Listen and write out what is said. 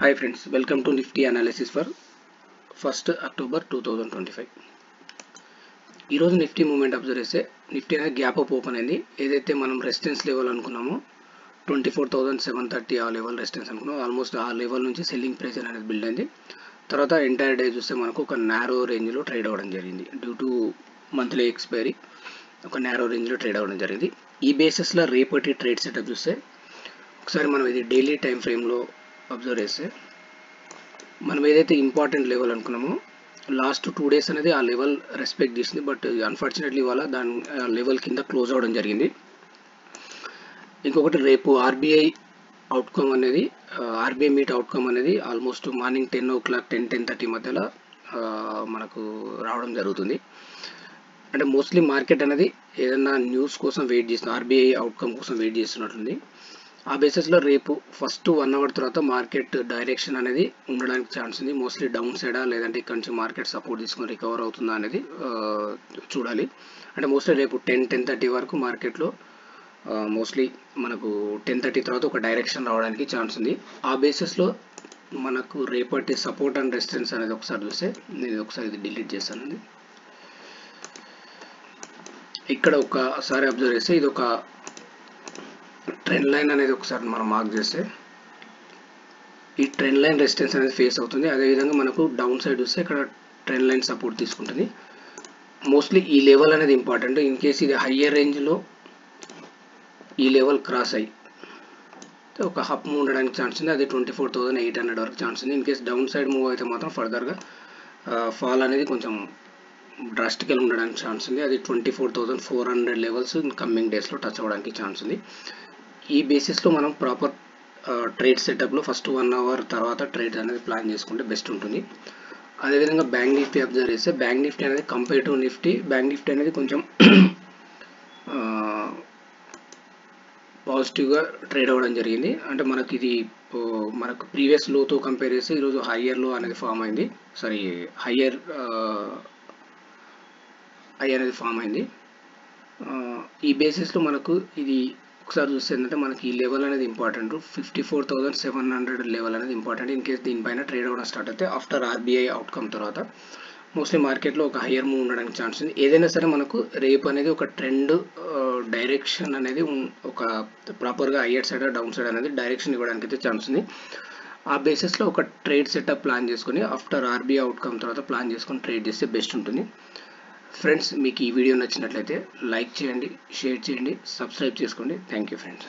Hi friends, welcome to Nifty analysis for 1st October 2025. ఈ రోజు Nifty movement observe చేస్తే Nifty అనేది gap up open అయింది. ఏదైతే మనం రెసిస్టెన్స్ లెవెల్ అనుకున్నామో 24,730 ఆ లెవెల్ రెసిస్టెన్స్ అనుకున్నాం. ఆల్మోస్ట్ ఆ లెవెల్ నుంచి సెల్లింగ్ ప్రెషర్ అనేది బిల్డ్ అయింది. తర్వాత ఎంటైర్ డే చూస్తే మనకు ఒక నారో రేంజ్లో ట్రేడ్ అవ్వడం జరిగింది. డ్యూ టు మంత్లీ ఎక్స్పైరీ ఒక నారో రేంజ్లో ట్రేడ్ అవ్వడం జరిగింది. ఈ బేసిస్లో రేపటి ట్రేడ్ సెటప్ చూస్తే ఒకసారి మనం ఇది డైలీ టైం ఫ్రేమ్లో అబ్జర్వ్ చేస్తే మనం ఏదైతే ఇంపార్టెంట్ లెవెల్ అనుకున్నామో లాస్ట్ 2 డేస్ అనేది ఆ లెవెల్ రెస్పెక్ట్ చేసింది. బట్ అన్ఫార్చునేట్లీ వల్ల దాని లెవెల్ కింద క్లోజ్ అవ్వడం జరిగింది. ఇంకొకటి రేపు ఆర్బీఐ అవుట్కమ్ అనేది ఆర్బీఐ మీట్ అవుట్కమ్ అనేది ఆల్మోస్ట్ మార్నింగ్ 10 o'clock 10-10:30 మధ్యలో మనకు రావడం జరుగుతుంది. అంటే మోస్ట్లీ మార్కెట్ అనేది ఏదైనా న్యూస్ కోసం వెయిట్ చేస్తుంది, ఆర్బీఐ అవుట్కమ్ కోసం వెయిట్ చేస్తున్నట్లుంది. ఆ బేసిస్లో రేపు ఫస్ట్ 1 hour తర్వాత మార్కెట్ డైరెక్షన్ అనేది ఉండడానికి ఛాన్స్ ఉంది. మోస్ట్లీ డౌన్ సైడా లేదంటే ఇక్కడ నుంచి మార్కెట్ సపోర్ట్ తీసుకొని రికవర్ అవుతుందా అనేది చూడాలి. అంటే మోస్ట్లీ రేపు 10-10:30 వరకు మార్కెట్లో మోస్ట్లీ మనకు 10:30 తర్వాత ఒక డైరెక్షన్ రావడానికి ఛాన్స్ ఉంది. ఆ బేసిస్లో మనకు రేపటి సపోర్ట్ అండ్ రెసిస్టెన్స్ అనేది ఒకసారి చూస్తే నేను ఒకసారి ఇది డిలీట్ చేస్తానండి. ఇక్కడ ఒకసారి అబ్జర్వ్ చేస్తే ఇది ఒక ట్రెండ్ లైన్ అనేది ఒకసారి మనం మార్క్ చేస్తే ఈ ట్రెండ్ లైన్ రెసిస్టెన్స్ అనేది ఫేస్ అవుతుంది. అదేవిధంగా మనకు డౌన్ సైడ్ చూస్తే ఇక్కడ ట్రెండ్ లైన్ సపోర్ట్ తీసుకుంటుంది. మోస్ట్లీ ఈ లెవెల్ అనేది ఇంపార్టెంట్. ఇన్ కేస్ ఇది హయ్యర్ రేంజ్లో ఈ లెవెల్ క్రాస్ అయ్యి ఒక హప్ మూవ్ ఉండడానికి ఛాన్స్ ఉంది. అది 24,800 వరకు ఛాన్స్ ఉంది. In case down side move అయితే మాత్రం ఫర్దర్గా ఫాల్ అనేది కొంచెం డ్రాస్టికల్ ఉండడానికి ఛాన్స్ ఉంది. అది 24,400 లెవెల్స్ కమింగ్ డేస్లో టచ్ అవ్వడానికి ఛాన్స్ ఉంది. ఈ బేసిస్లో మనం ప్రాపర్ ట్రేడ్ సెటప్లో ఫస్ట్ 1 hour తర్వాత ట్రేడ్ అనేది ప్లాన్ చేసుకుంటే బెస్ట్ ఉంటుంది. అదేవిధంగా బ్యాంక్ నిఫ్టీ అబ్జర్వ్ చేస్తే బ్యాంక్ నిఫ్టీ అనేది compare to Nifty bank Nifty అనేది కొంచెం పాజిటివ్గా ట్రేడ్ అవ్వడం జరిగింది. అంటే మనకి ఇది మనకు ప్రీవియస్ లోతో కంపేర్ చేస్తే ఈరోజు హయ్యర్ లో అనేది ఫామ్ అయింది. సారీ హయ్యర్ అనేది ఫామ్ అయింది. ఈ బేసిస్లో మనకు ఇది ఒకసారి చూస్తే ఏంటంటే మనకి ఈ లెవెల్ అనేది ఇంపార్టెంట్. 54,700 లెవెల్ అనేది ఇంపార్టెంట్. ఇన్ కేస్ దీనిపైన ట్రేడ్ అవ్వడం స్టార్ట్ అయితే ఆఫ్టర్ ఆర్బీఐ అవుట్కమ్ తర్వాత మోస్ట్లీ మార్కెట్లో ఒక హయ్యర్ మూవ్ ఉండడానికి ఛాన్స్ ఉంది. ఏదైనా సరే మనకు రేపు అనేది ఒక ట్రెండ్ డైరెక్షన్ అనేది ఒక ప్రాపర్గా హయ్యర్ సైడ్ డౌన్ సైడ్ అనేది డైరెక్షన్ ఇవ్వడానికి అయితే ఛాన్స్ ఉంది. ఆ బేసిస్లో ఒక ట్రేడ్ సెటప్ ప్లాన్ చేసుకొని ఆఫ్టర్ ఆర్బీఐ అవుట్కమ్ తర్వాత ప్లాన్ చేసుకొని ట్రేడ్ చేస్తే బెస్ట్ ఉంటుంది. ఫ్రెండ్స్, మీకు ఈ వీడియో నచ్చినట్లయితే లైక్ చేయండి, షేర్ చేయండి, సబ్స్క్రైబ్ చేసుకోండి. Thank you friends.